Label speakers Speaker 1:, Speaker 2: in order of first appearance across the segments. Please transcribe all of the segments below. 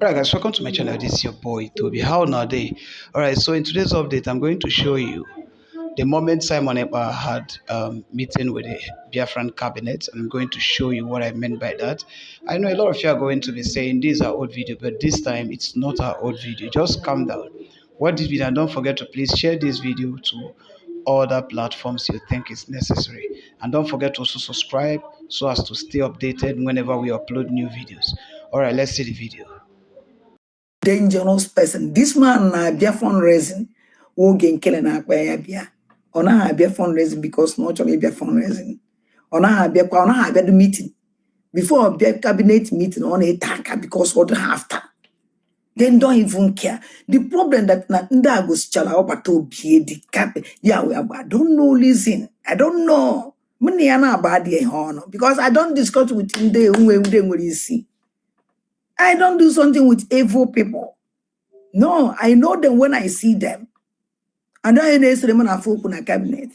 Speaker 1: Alright guys, welcome to my channel. This is your boy Toby. How now day? Alright, so in today's update, I'm going to show you the moment Simon Ekpa had meeting with the Biafran cabinet, and I'm going to show you what I meant by that. I know a lot of you are going to be saying this is our old video, but this time it's not our old video. Just calm down. Watch this video and don't forget to please share this video to other platforms you think is necessary. And don't forget to also subscribe so as to stay updated whenever we upload new videos. Alright, let's see the video.
Speaker 2: Dangerous person. This man na be fundraising. Wo gen killing akpa bia. Ona ha be fundraising because no actually be fundraising. Ona ha be the meeting. Before be cabinet meeting on a taka because what after. Then don't even care. The problem that na nda go chala obato be the cap. Yeah, I don't know. Listen, I don't know. Many ana about the honor because I don't discuss with him. They will see. I don't do something with evil people. No, I know them when I see them. And I know them na folk na cabinet.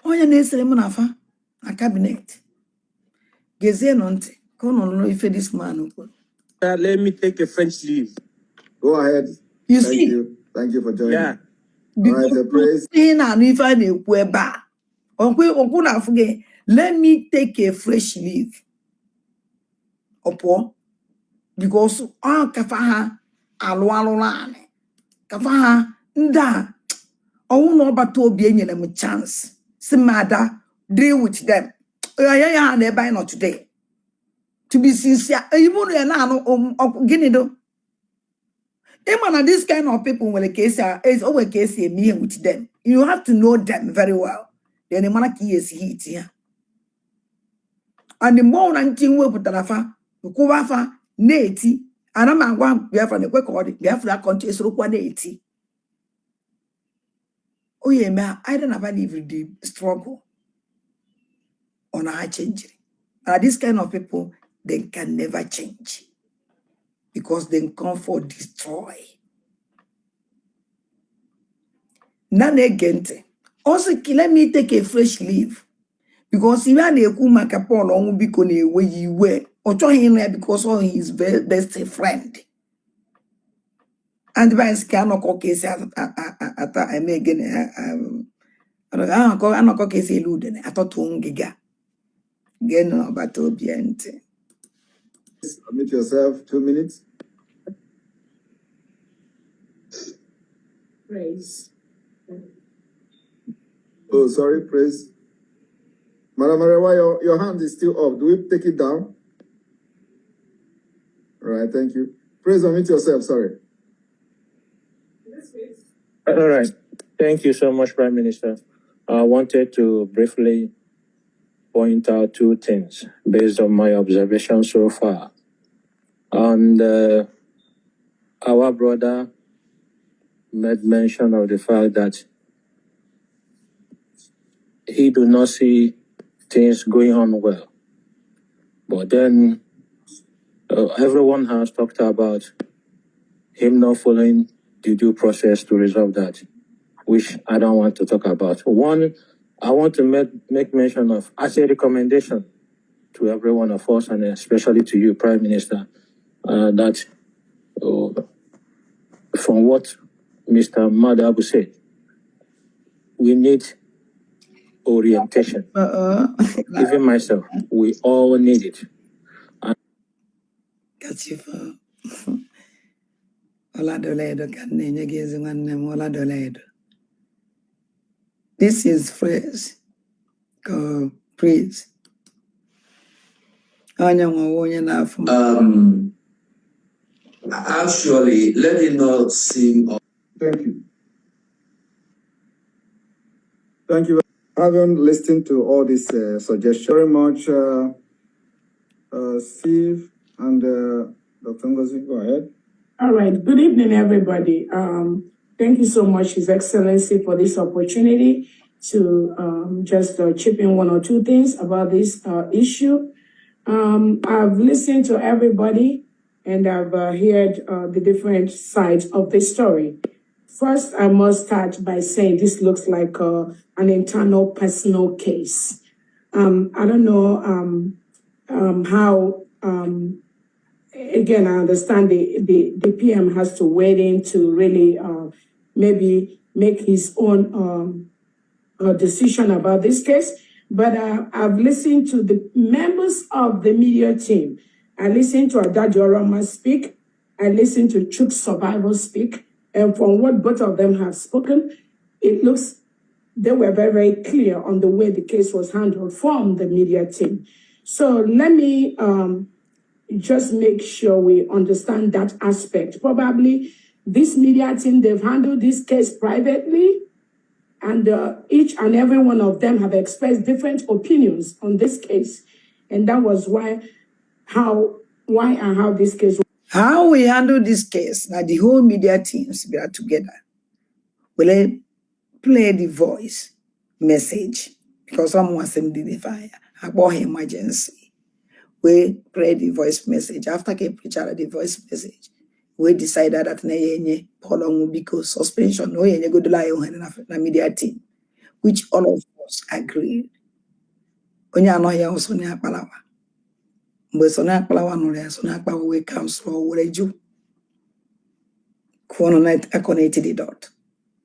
Speaker 2: Oya na them na fa na cabinet. Geze nonte. Come on, if this man.
Speaker 3: Let me take a French leave.
Speaker 4: Go ahead.
Speaker 2: You
Speaker 4: Thank
Speaker 2: see?
Speaker 4: you. Thank you for joining.
Speaker 3: Yeah.
Speaker 4: All right, the praise.
Speaker 2: Let me take a fresh leave. Opo. Because kafaha alwalulane. Kafaha nda. Oh no but to be any them chance. Simada deal with them. Yeah, they buy not today. To be sincere, even Guinea. Even this kind of people when the case is always case me with them. You have to know them very well. Then the monarchy is heat here. And the more nanting work with Tarafa, Kuwafa, Nati, and I'm going Biafran, the quick order, Biafra country is Rukwa Nati. Oh, yeah, man, I don't have any everyday struggle on a change. And this kind of people, they can never change because they come for destroy. None again. Also, let me take a fresh leave. Because if I need to make a Paul on because where you were, or try him because of his best friend. And by cannot case at I may again. I'm not case eluding. I thought to giga. Get but obedient.
Speaker 4: Meet yourself 2 minutes.
Speaker 5: Praise.
Speaker 4: Oh, sorry, praise. Madam Marewa, your hand is still up. Do we take it down? All right, thank you. Praise, unmute yourself, sorry.
Speaker 3: All right. Thank you so much, Prime Minister. I wanted to briefly point out two things based on my observation so far. And our brother made mention of the fact that he do not see things going on well. But then everyone has talked about him not following the due process to resolve that, which I don't want to talk about. One, I want to make mention of, as a recommendation to every one of us, and especially to you, Prime Minister, that from what Mr. Madabu said, we need orientation. Even myself, we all need it.
Speaker 2: This is phrase called praise.
Speaker 6: Actually, let it not seem.
Speaker 4: Thank you. Thank you. Having listened to all these suggestions, very much, Steve and Dr. Ngozi, go ahead.
Speaker 5: All right. Good evening, everybody. Thank you so much, His Excellency, for this opportunity to just chip in one or two things about this issue. I've listened to everybody and I've heard the different sides of the story. First, I must start by saying this looks like an internal personal case. I don't know how, again, I understand the PM has to wait in to really maybe make his own decision about this case. But I've listened to the members of the media team. I listened to Adajo Rama speak. I listened to Chuk Survival speak. And from what both of them have spoken, it looks they were very, very clear on the way the case was handled from the media team. So let me just make sure we understand that aspect. Probably this media team, they've handled this case privately, and each and every one of them have expressed different opinions on this case. And that was why and how this case was.
Speaker 2: How we handle this case, now the whole media teams we are together. Will play the voice message because someone sent the fire about emergency. We play the voice message. After the preacher the voice message, we decided that na prolong because suspension no yenye go lie on na media team, which all of us agreed. Onye anohia also ni akpalawa. Mgbe so na akpalawa no ya so na akpawa we council were ju. Connected the dot.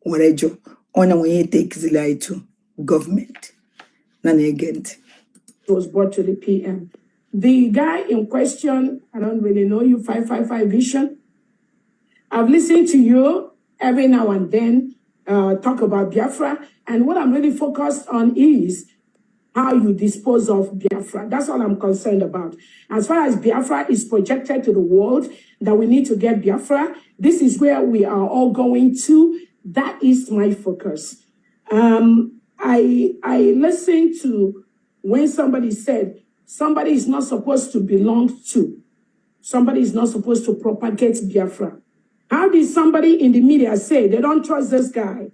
Speaker 2: Were ju. Onye when takes the lie to government. It
Speaker 5: was brought to the PM. The guy in question, I don't really know you, 555 Vision. I've listened to you every now and then talk about Biafra, and what I'm really focused on is how you dispose of Biafra. That's all I'm concerned about. As far as Biafra is projected to the world, that we need to get Biafra, this is where we are all going to. That is my focus. I listened to when somebody said, somebody is not supposed to belong to. Somebody is not supposed to propagate Biafra. How did somebody in the media say they don't trust this guy?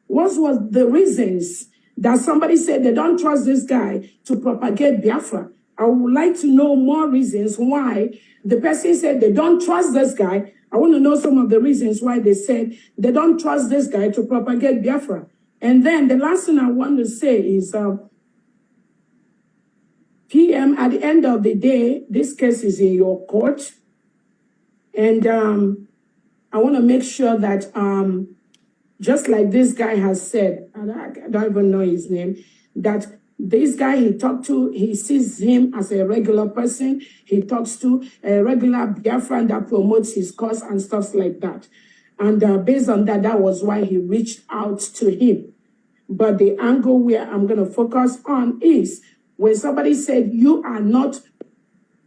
Speaker 5: What was the reasons that somebody said they don't trust this guy to propagate Biafra? I would like to know more reasons why the person said they don't trust this guy. I want to know some of the reasons why they said they don't trust this guy to propagate Biafra. And then the last thing I want to say is, PM, at the end of the day, this case is in your court. And I want to make sure that, just like this guy has said, and I don't even know his name, that this guy he talked to, he sees him as a regular person. He talks to a regular Biafran that promotes his cause and stuff like that. And based on that, that was why he reached out to him. But the angle where I'm going to focus on is when somebody said, you are not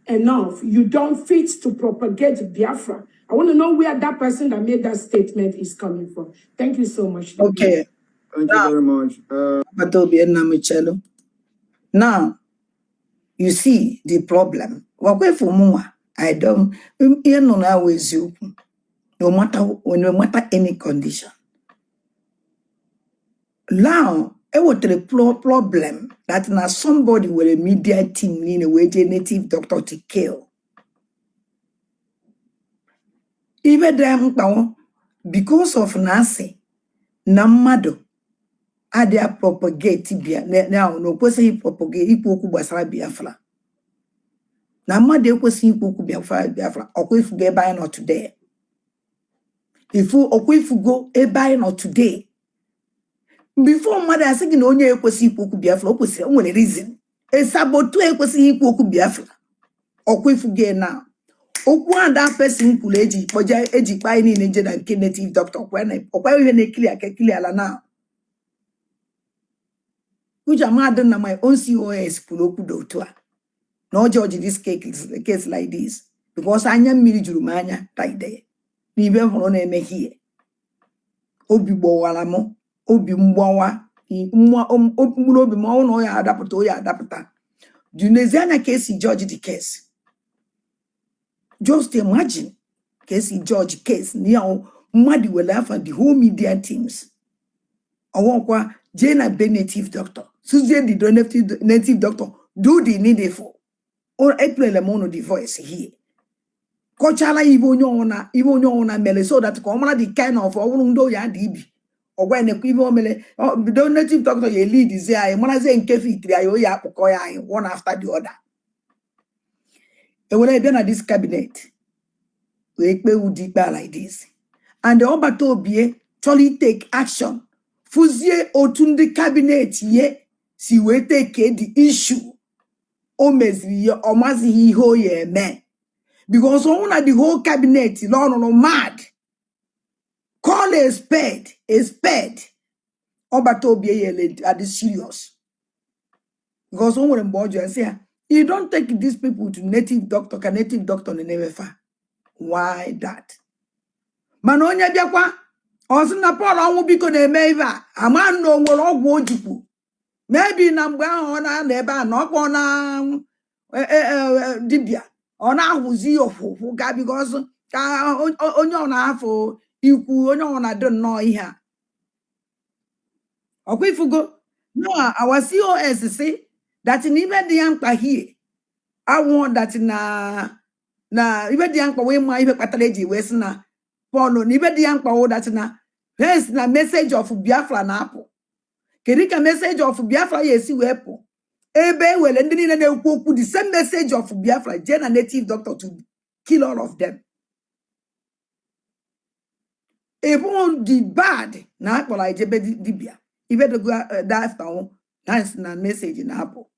Speaker 5: enough, you don't fit to propagate Biafra. I want to know where that person that made that statement is coming from. Thank you so much.
Speaker 2: Okay.
Speaker 4: Thank you very much.
Speaker 2: Now, you see the problem. I don't, no matter any condition. Now, it was the problem that now somebody with a media team in a way native doctor to kill. Even them because of Nancy, Namado, Adia propagate now no person propagate Ipoku Basara Biafra. Namade was Ipoku Biafra, or if you buy not today. If you go a buy not today. Before mother I said no onye kwesi Ipoku Biafra, o kwesiri onwere reason. E sabotage ekwesi Ipoku Biafra. Okwefuge now. Okwa that person kwuru eji kpai ni nje na nke native doctor okwa ihe na clear ala now. Uja mad na my own COS kwuru okwu do otu a. No judge this case like this because anya mmiri juru m anya like there. Ni be hụrụ na eme here. Obi gbowala mo, obi mgbawa, mkpụrụ obi ma ọ na ya adapụta. Juneziana case judge the case. Just imagine case judge case now mmadụ will laugh at the whole media teams. Ọwọkwa Jena be native doctor. Susie the native doctor do the needful. Or April Lemono the voice here. Kochala ibo onye ona mele so that komala the kind of owundo ya dibi. or when a people don't native doctor you lead is there, when I say in Kefi, one after the other. And when I been at this cabinet, we would deep like this. And the Oba TOBI truly take action. Fuzie otundi cabinet ye si we take the issue. Omezi omazi hi ho ye man. Because on the whole cabinet, no mad. Call a spade, a spade. Oba TOBI are the serious. Because on when board you say, you don't take these people to native doctor, can native doctor never fa. Why that? Manonya biakwa, osina Paul onwu biko na-eme ive a, ama no nwere ogwu ojikwu. Maybe na mgbe ahụ na ebe a na ọkpọ na dibia, ọ na-ahụzi ofufu ga because ka onye ọ na-afọ ikwu, onye ọ na-adị nnọọ ihe a. Ọkwa ifugo? No, our COS say that in even the young here, I want that na even the young we ma ibe pataleji wes na Paul even the young that na here's na message of Biafra na apple. Kerika message of Biafra yesi wepo. Ebe well and then the same message of Biafra, Jen native doctor to kill all of them. Even the bad na apple like jebe dibia. Even the go that town that's na message in apple.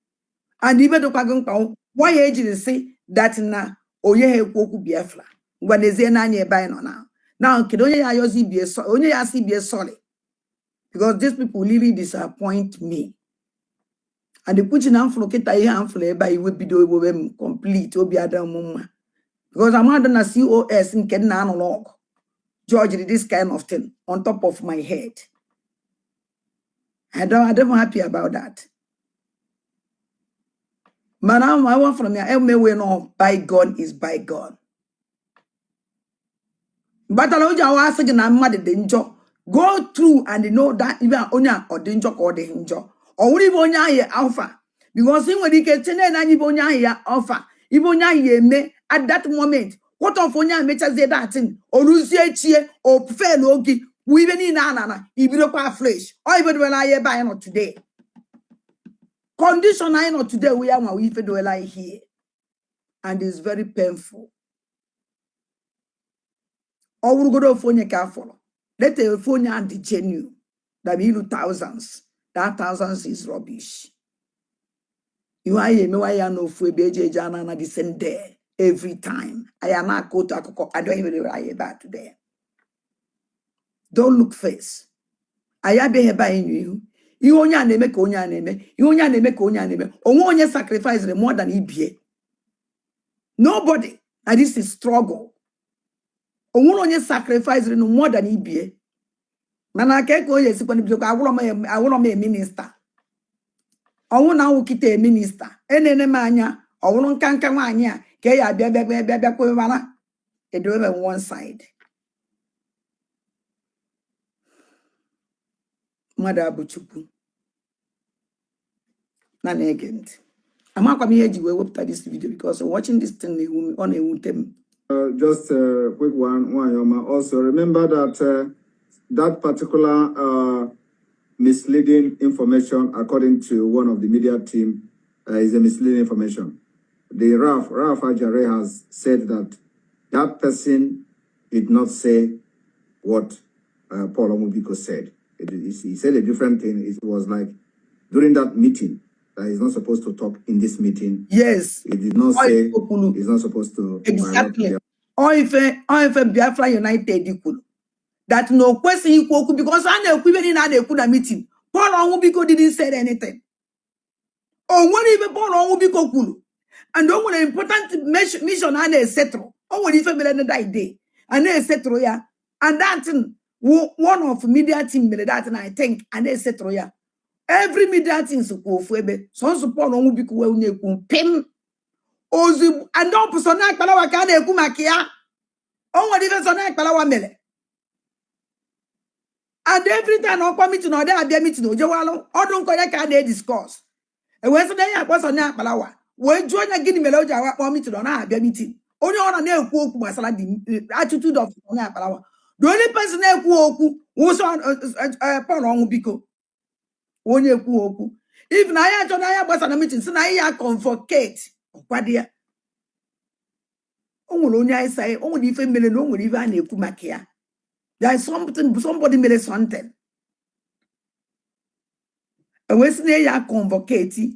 Speaker 2: And even the kwagon why age say that na oye kwoku Biafra. When they say na nye buy no now. Now kedonye ya yozi be so onye ya si be solid. Because these people really disappoint me. And the Putin amfloketa here amfle by will be do complete obi adam mumma. Because I'm not a COS in Ken analog. George did this kind of thing on top of my head. I'm happy about that. Madam, I want from here, no, bygone is bygone. But I know I was saying I'm mad at danger. Go through and know that even onya or danger or the danger. Or even onya ye alpha. Because when you get ten and you onya ye alpha, you onya ye me at that moment. What of onya mecha say that thing? Or lose ye cheer or fair logi. We even in anana, if you don't flesh. Or even when I buy not today. Condition I not today we are when we do lie here. And it's very painful. Or we go to phone your car follow. Let the phone and the genuine. That be thousands. That thousands is rubbish. You are me why I know for BJ Jana na descend there every time. I am not go to Akoko. I don't even write about today. Don't look face. I have been buying you. You only name konya name. You only name konya name. Only sacrifice more than EBA. Nobody. And this is struggle. Only sacrifice no more than EBA. Man, I can't go yes, I will be a minister. I want now kite a minister. Ene mania, I won't can't mania. Kaya bebe it do have one side. Mother Buchuku. Nan again. I'm not coming here to after this video because watching this thing on a them.
Speaker 4: Just a quick one, Yoma. Also, remember that that particular misleading information, according to one of the media team, is a misleading information. The Raf Ajare has said that that person did not say what Paul Omubiko said. He said a different thing. It was like during that meeting that he's not supposed to talk in this meeting.
Speaker 2: Yes.
Speaker 4: He did not say he's not supposed to.
Speaker 2: Exactly. Or if Biafra United equal. That no question equal because I know we could a meeting. Paul Omubiko didn't say anything. Or what even Paul Omubiko kulu. And don't want an important mission and a settle. Oh, when if that day. And a settle ya. And that one of media team that and I think and a settle ya. Every media team so go fuebe. So support on Omubiko we pim. Ozu and don't person like Palawa can kumakia. Oh, what even son like Palawa mele. And every time on committee no there be meeting no jewalo. Or don't call that they discuss. And when so there was on Palawa. When join a guinea meloja wa meeting on our meeting. Only on a nail masala the attitude of Palawa. The only person ekwu okwu was on Paul Onwubiko. Onye ekwu okwu. If na ya achọ na ya gbasa na meeting, si na ya convocate. Ọkwadia. O nwere onye anyị say, o nwere ife mere na o nwere ife a na-ekwu maka ya. There is somebody made something. Ewesi na ya convocate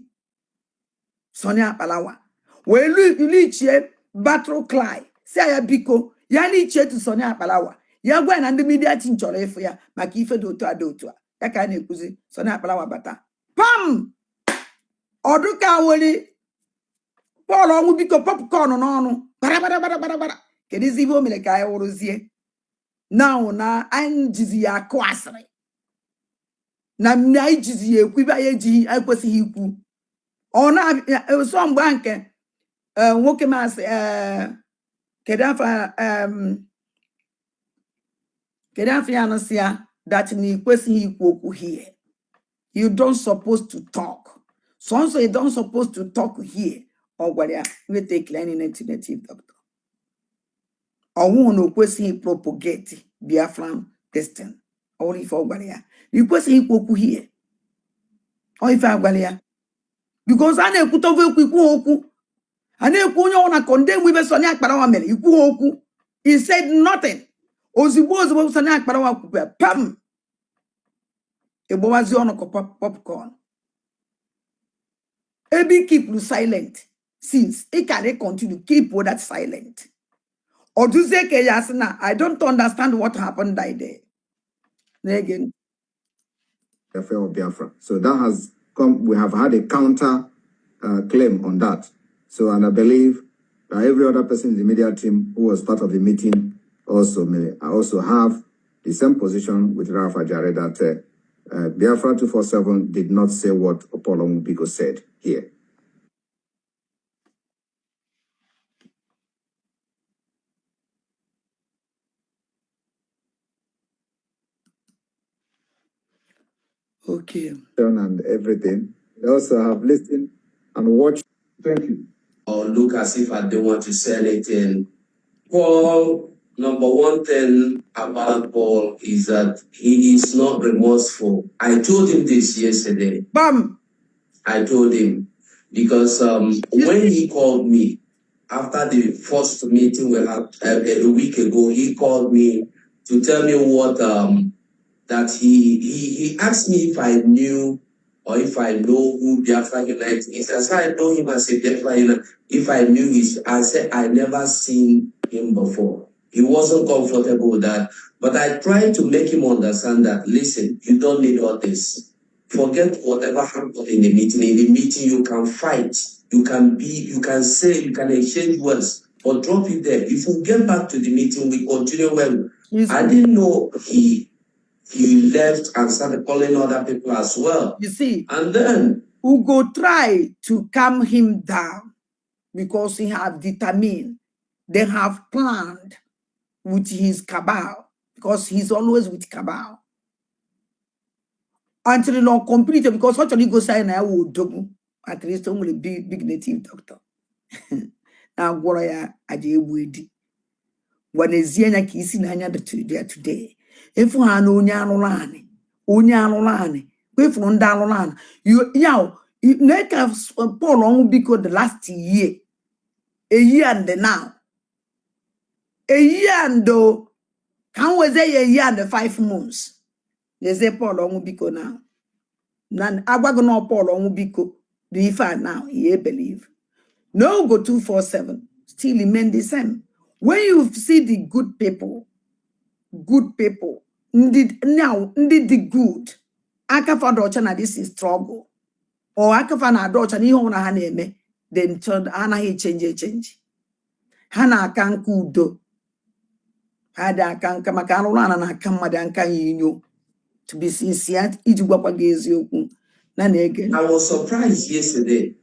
Speaker 2: Sonia Akpalawa. We lichie battle cry. Say ya biko, ya lichie to Sonia Akpalawa. Ya gwa na ndị media team chọrọ ịfụ ya maka ife dị otu a dị otu a. Ya ka a na-ekwuzi Sonia Akpalawa bata. Pam! Ọdụka weli Paul Onwubiko popcorn n'ọnụ. Bara. Kedizi ife o mere ka anyị wụrụzie. Now na anyị jizi ya akụ asịrị. Na anyị jizi ya ekwu ibe anyị ejighị anyị kwesịghị ikwu. Ọ na so mgbe nke nwoke masị kedu afọ ya nụsị ya that na ikwesịghị ikwu okwu here. You don't supposed to talk. So you don't supposed to talk here. Or gwara ya we take learning native doctor. Ọnwụ na okwesịghị propagate Biafran destiny. Or if gwara ya you kwesịghị ikwu okwu here. Or if gwara ya because a na-ekwute ikwu okwu. A na-ekwu onye ọ na condemn ibe Sonia Akpalawa mere ikwu okwu. He said nothing. Ozugbo Sonia Akpalawa kwupụta pam. Egbowazi ọnụ ka popcorn. Ebi keep silent since it can continue keep that silent. Oduze ke yasina I don't understand what happened that day. Again.
Speaker 4: Affair of Biafra. So that has come. We have had a counter claim on that. So, and I believe that every other person in the media team who was part of the meeting also may have the same position with Rafa Jare that Biafra 247 did not say what Paul Onwubiko said here.
Speaker 2: Okay.
Speaker 4: And everything. They also have listened and watched. Thank you.
Speaker 6: Or look as if I don't want to say anything. Paul, number one thing about Paul is that he is not remorseful. I told him this yesterday.
Speaker 2: Bam!
Speaker 6: I told him because when he called me after the first meeting we had a week ago, he called me to tell me what that he asked me if I knew or if I know who Biafran Unite is. As I know him as a Biafran Unite, if I knew I said I never seen him before. He wasn't comfortable with that. But I tried to make him understand that, listen, you don't need all this. Forget whatever happened in the meeting. In the meeting, you can fight. You can say, you can exchange words, but drop it there. If we get back to the meeting, we continue well. I didn't know he left and started calling other people as well.
Speaker 2: You see,
Speaker 6: and then
Speaker 2: Ugo tried to calm him down because he have determined, they have planned with his cabal, because he's always with cabal. Until it not completed, because what you go say now would double, at least only big native doctor. Now warrior aje wedi. When is yena kisi nanya there today. If you are no nyanolani, we from Dalolan. You make us Paul Onwubiko the last year. A year and now. A year and though, can we say a year and 5 months? They say Paul Onwubiko now. Nan Agwagono Paul Onwubiko. Do you find now? He believe. No go 247. Still remain the same. When you see the good people, indeed the good. Akafa docha na this is struggle. Or akafa na docha ni ho na ha na-eme. Then turn anaghị change. Ha na-aka nka udo. Ha dị aka nka maka arụrụ ana na-aka mmadụ anka yinyo. To be sincere, iji gwakwa gị eziokwu. Na na-ege.
Speaker 6: I was surprised yesterday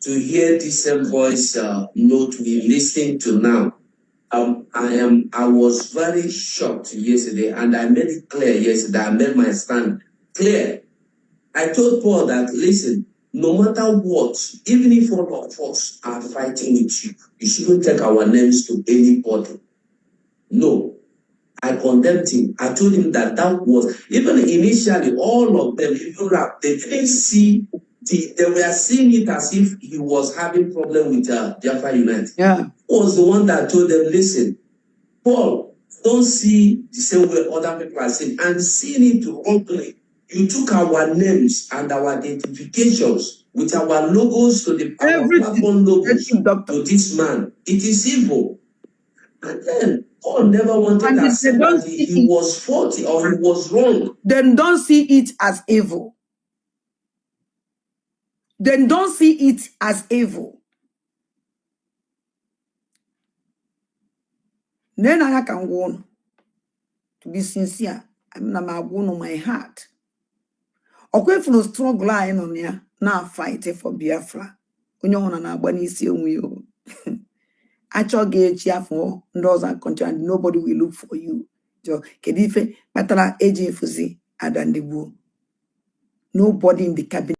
Speaker 6: to hear this same voice note we listening to now. I was very shocked yesterday, and I made it clear yesterday. I made my stand clear. I told Paul that, listen, no matter what, even if all of us are fighting with you, you shouldn't take our names to anybody. No. I condemned him. I told him that that was, even initially, all of them, even rap, they didn't see, they were seeing it as if he was having problem with Biafra United.
Speaker 2: Yeah.
Speaker 6: He was the one that told them, listen, Paul, don't see the same way other people are saying, and seeing it wrongly. You took our names and our identifications with our logos to our
Speaker 2: Everything.
Speaker 6: platform logos
Speaker 2: Doctor.
Speaker 6: to this man. It is evil. And then Paul never wanted
Speaker 2: And
Speaker 6: to accept
Speaker 2: don't
Speaker 6: that
Speaker 2: see
Speaker 6: he
Speaker 2: it.
Speaker 6: was faulty or he was wrong.
Speaker 2: Then don't see it as evil. Then don't see it as evil. Then I can go on. To be sincere, I'm not going on my heart. Okay, for the struggle I am on here, now fighting for Biafra. Onye hona na agba n'isi onwe yo. Achọghị echi afọ ndị ọzọ country and nobody will look for you. So, kedu ife kpatara eji efuzi ada ndị gboo? Nobody in the cabinet